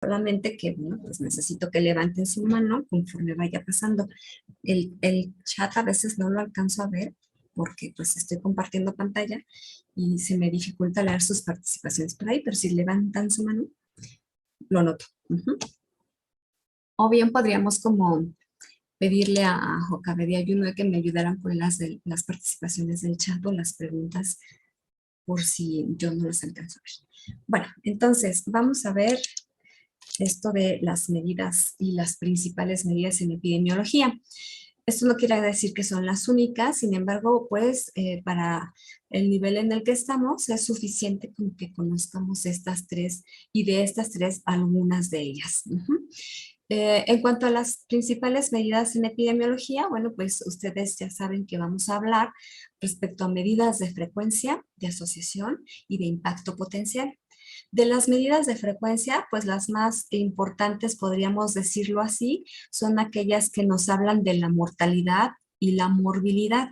Solamente que, bueno, pues necesito que levanten su mano conforme vaya pasando. El chat a veces no lo alcanzo a ver porque pues estoy compartiendo pantalla y se me dificulta leer sus participaciones por ahí, pero si levantan su mano, lo noto. Ujú. O bien podríamos como pedirle a Jocabed y a Yunue que me ayudaran con las participaciones del chat o las preguntas por si yo no los alcanzo a ver. Bueno, entonces vamos a ver esto de las medidas y las principales medidas en epidemiología. Esto no quiere decir que son las únicas, sin embargo, pues para el nivel en el que estamos es suficiente con que conozcamos estas tres y de estas tres algunas de ellas. En cuanto a las principales medidas en epidemiología, bueno, pues ustedes ya saben que vamos a hablar respecto a medidas de frecuencia, de asociación y de impacto potencial. De las medidas de frecuencia, pues las más importantes, podríamos decirlo así, son aquellas que nos hablan de la mortalidad y la morbilidad.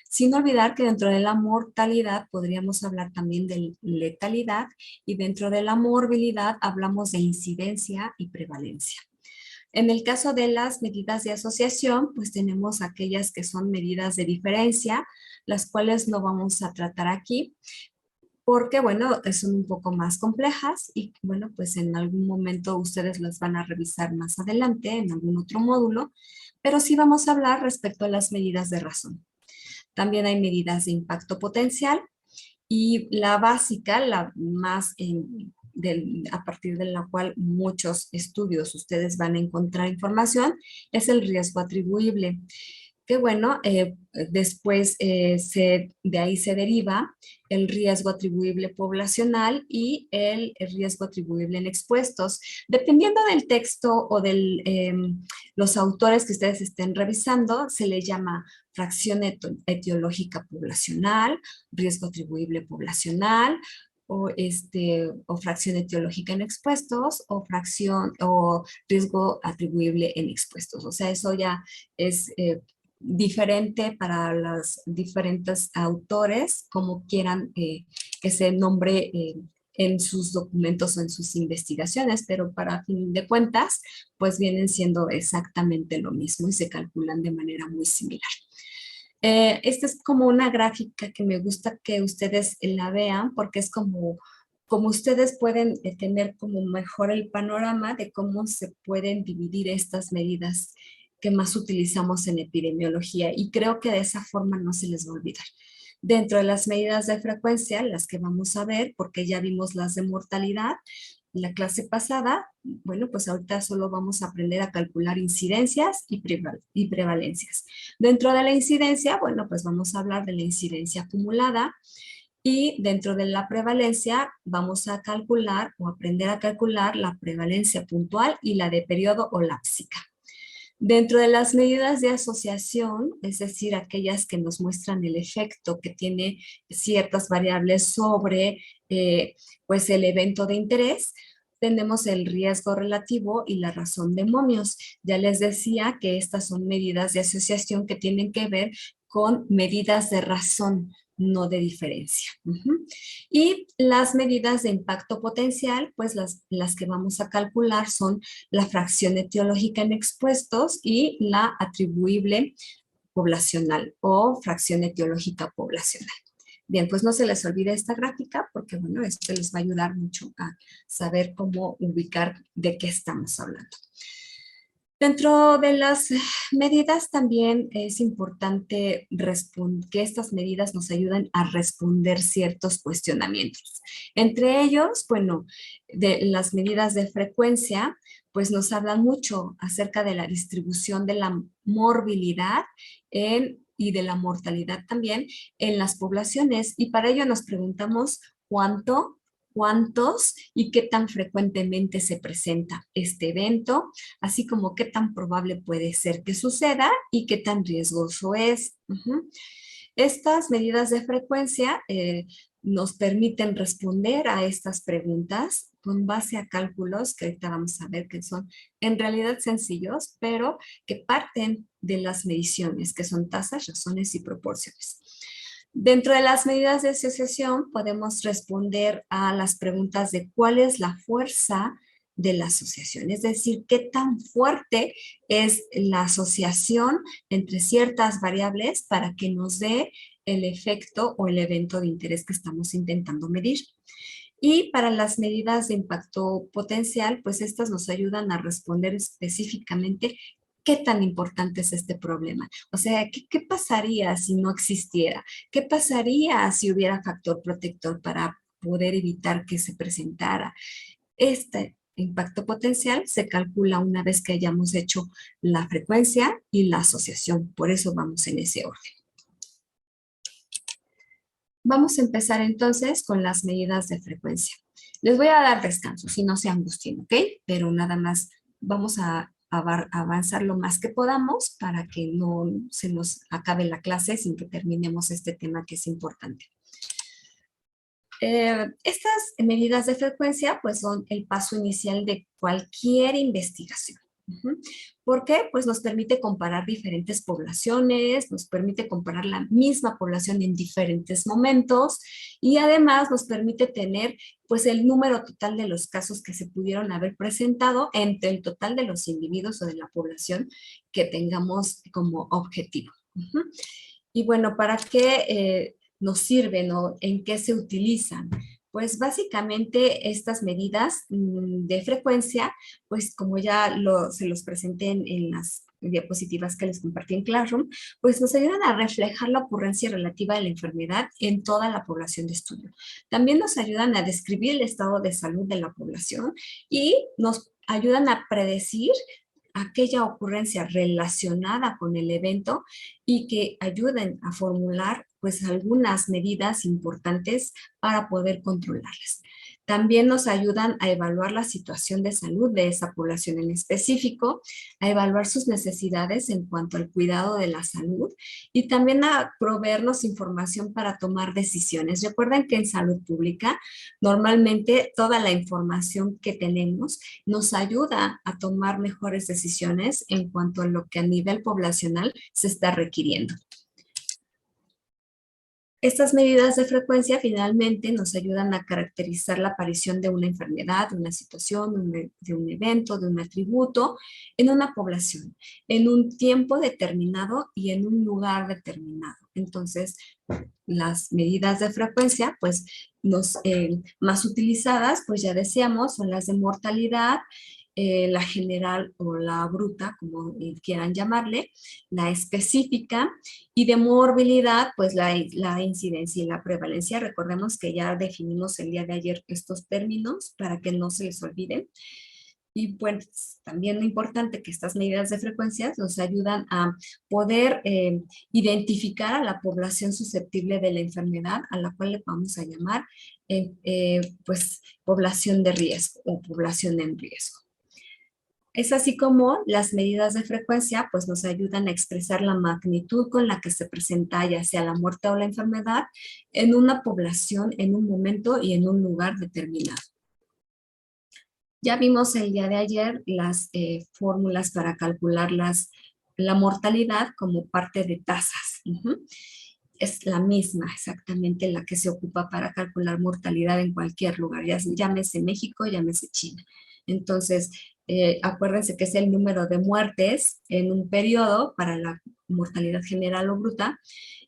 Sin olvidar que dentro de la mortalidad podríamos hablar también de letalidad y dentro de la morbilidad hablamos de incidencia y prevalencia. En el caso de las medidas de asociación, pues tenemos aquellas que son medidas de diferencia, las cuales no vamos a tratar aquí, porque, bueno, son un poco más complejas y, bueno, pues en algún momento ustedes las van a revisar más adelante en algún otro módulo, pero sí vamos a hablar respecto a las medidas de razón. También hay medidas de impacto potencial y la básica, la más a partir de la cual muchos estudios ustedes van a encontrar información, es el riesgo atribuible. Que bueno, después de ahí se deriva el riesgo atribuible poblacional y el riesgo atribuible en expuestos. Dependiendo del texto o de los autores que ustedes estén revisando, se le llama fracción etiológica poblacional, riesgo atribuible poblacional, o fracción etiológica en expuestos, o fracción o riesgo atribuible en expuestos. O sea, eso ya es diferente para los diferentes autores, como quieran que se nombre en sus documentos o en sus investigaciones, pero para fin de cuentas, pues vienen siendo exactamente lo mismo y se calculan de manera muy similar. Esta es como una gráfica que me gusta que ustedes la vean porque es como ustedes pueden tener como mejor el panorama de cómo se pueden dividir estas medidas que más utilizamos en epidemiología y creo que de esa forma no se les va a olvidar. Dentro de las medidas de frecuencia, las que vamos a ver, porque ya vimos las de mortalidad, la clase pasada, bueno, pues ahorita solo vamos a aprender a calcular incidencias y prevalencias. Dentro de la incidencia, bueno, pues vamos a hablar de la incidencia acumulada y dentro de la prevalencia vamos a calcular o aprender a calcular la prevalencia puntual y la de periodo o lápsica. Dentro de las medidas de asociación, es decir, aquellas que nos muestran el efecto que tiene ciertas variables sobre pues el evento de interés, tenemos el riesgo relativo y la razón de momios. Ya les decía que estas son medidas de asociación que tienen que ver con medidas de razón, no de diferencia. Y las medidas de impacto potencial, pues las que vamos a calcular son la fracción etiológica en expuestos y la atribuible poblacional o fracción etiológica poblacional. Bien, pues no se les olvide esta gráfica porque, bueno, esto les va a ayudar mucho a saber cómo ubicar de qué estamos hablando. Dentro de las medidas también es importante que estas medidas nos ayuden a responder ciertos cuestionamientos. Entre ellos, bueno, de las medidas de frecuencia, pues nos hablan mucho acerca de la distribución de la morbilidad y de la mortalidad también en las poblaciones. Y para ello nos preguntamos cuántos y qué tan frecuentemente se presenta este evento, así como qué tan probable puede ser que suceda y qué tan riesgoso es. Estas medidas de frecuencia nos permiten responder a estas preguntas con base a cálculos que ahorita vamos a ver que son en realidad sencillos, pero que parten de las mediciones, que son tasas, razones y proporciones. Dentro de las medidas de asociación podemos responder a las preguntas de cuál es la fuerza de la asociación, es decir, qué tan fuerte es la asociación entre ciertas variables para que nos dé el efecto o el evento de interés que estamos intentando medir. Y para las medidas de impacto potencial, pues estas nos ayudan a responder específicamente qué tan importante es este problema. O sea, ¿qué pasaría si no existiera? ¿Qué pasaría si hubiera factor protector para poder evitar que se presentara? Este impacto potencial se calcula una vez que hayamos hecho la frecuencia y la asociación. Por eso vamos en ese orden. Vamos a empezar entonces con las medidas de frecuencia. Les voy a dar descanso, si no se angustien, ¿ok? Pero nada más vamos a avanzar lo más que podamos para que no se nos acabe la clase sin que terminemos este tema que es importante. Estas medidas de frecuencia pues son el paso inicial de cualquier investigación. ¿Por qué? Pues nos permite comparar diferentes poblaciones, nos permite comparar la misma población en diferentes momentos y además nos permite tener pues el número total de los casos que se pudieron haber presentado entre el total de los individuos o de la población que tengamos como objetivo. Y bueno, ¿para qué nos sirven o en qué se utilizan? Pues básicamente estas medidas de frecuencia, pues como ya se los presenté en las diapositivas que les compartí en Classroom, pues nos ayudan a reflejar la ocurrencia relativa de la enfermedad en toda la población de estudio. También nos ayudan a describir el estado de salud de la población y nos ayudan a predecir aquella ocurrencia relacionada con el evento y que ayuden a formular pues algunas medidas importantes para poder controlarlas. También nos ayudan a evaluar la situación de salud de esa población en específico, a evaluar sus necesidades en cuanto al cuidado de la salud y también a proveernos información para tomar decisiones. Recuerden que en salud pública normalmente toda la información que tenemos nos ayuda a tomar mejores decisiones en cuanto a lo que a nivel poblacional se está requiriendo. Estas medidas de frecuencia finalmente nos ayudan a caracterizar la aparición de una enfermedad, de una situación, de un evento, de un atributo en una población, en un tiempo determinado y en un lugar determinado. Entonces, las medidas de frecuencia, pues, más utilizadas, pues ya decíamos, son las de mortalidad, la general o la bruta, como quieran llamarle, la específica, y de morbilidad, pues la incidencia y la prevalencia. Recordemos que ya definimos el día de ayer estos términos para que no se les olviden. Y pues también lo importante que estas medidas de frecuencias nos ayudan a poder identificar a la población susceptible de la enfermedad, a la cual le vamos a llamar pues población de riesgo o población en riesgo. Es así como las medidas de frecuencia pues nos ayudan a expresar la magnitud con la que se presenta ya sea la muerte o la enfermedad en una población, en un momento y en un lugar determinado. Ya vimos el día de ayer las fórmulas para calcular la mortalidad como parte de tasas. Es la misma exactamente la que se ocupa para calcular mortalidad en cualquier lugar, llámese México, llámese China. Entonces, acuérdense que es el número de muertes en un periodo para la mortalidad general o bruta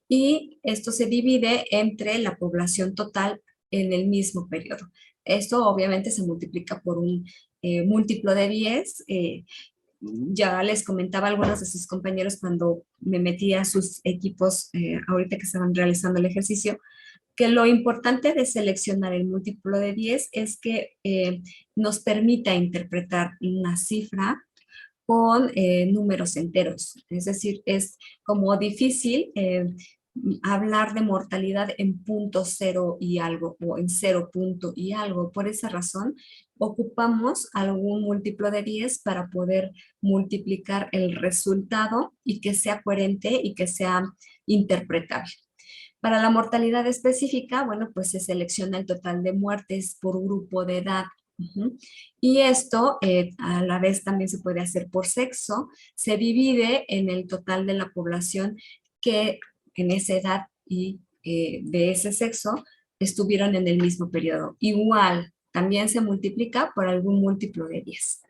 y esto se divide entre la población total en el mismo periodo. Esto obviamente se multiplica por un múltiplo de 10. Ya les comentaba a algunos de sus compañeros cuando me metí a sus equipos, ahorita que estaban realizando el ejercicio, que lo importante de seleccionar el múltiplo de 10 es que nos permita interpretar una cifra con números enteros. Es decir, es como difícil hablar de mortalidad en punto cero y algo o en cero punto y algo. Por esa razón, ocupamos algún múltiplo de 10 para poder multiplicar el resultado y que sea coherente y que sea interpretable. Para la mortalidad específica, bueno, pues se selecciona el total de muertes por grupo de edad. Y esto a la vez también se puede hacer por sexo, se divide en el total de la población que en esa edad y de ese sexo estuvieron en el mismo periodo. Igual, también se multiplica por algún múltiplo de 10.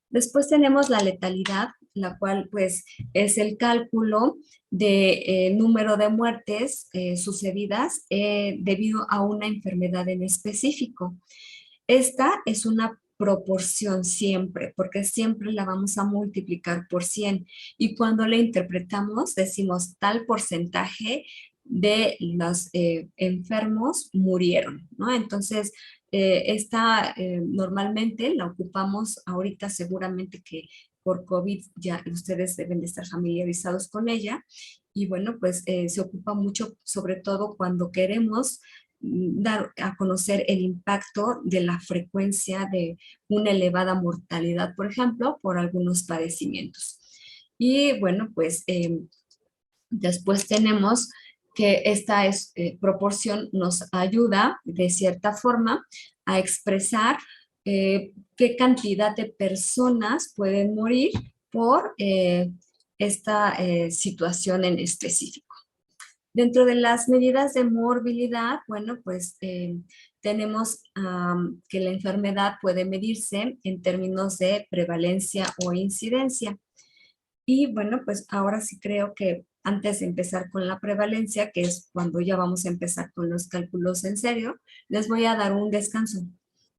Después tenemos la letalidad, la cual pues es el cálculo de número de muertes sucedidas debido a una enfermedad en específico. Esta es una proporción siempre, porque siempre la vamos a multiplicar por 100. Y cuando la interpretamos, decimos tal porcentaje de los enfermos murieron, ¿no? Entonces, esta normalmente la ocupamos ahorita seguramente que por COVID ya ustedes deben de estar familiarizados con ella. Y bueno, pues se ocupa mucho, sobre todo cuando queremos dar a conocer el impacto de la frecuencia de una elevada mortalidad, por ejemplo, por algunos padecimientos. Y bueno, pues después tenemos que esta proporción nos ayuda de cierta forma a expresar qué cantidad de personas pueden morir por esta situación en específico. Dentro de las medidas de morbilidad, bueno, pues tenemos que la enfermedad puede medirse en términos de prevalencia o incidencia. Y bueno, pues ahora sí creo que antes de empezar con la prevalencia, que es cuando ya vamos a empezar con los cálculos en serio, les voy a dar un descanso.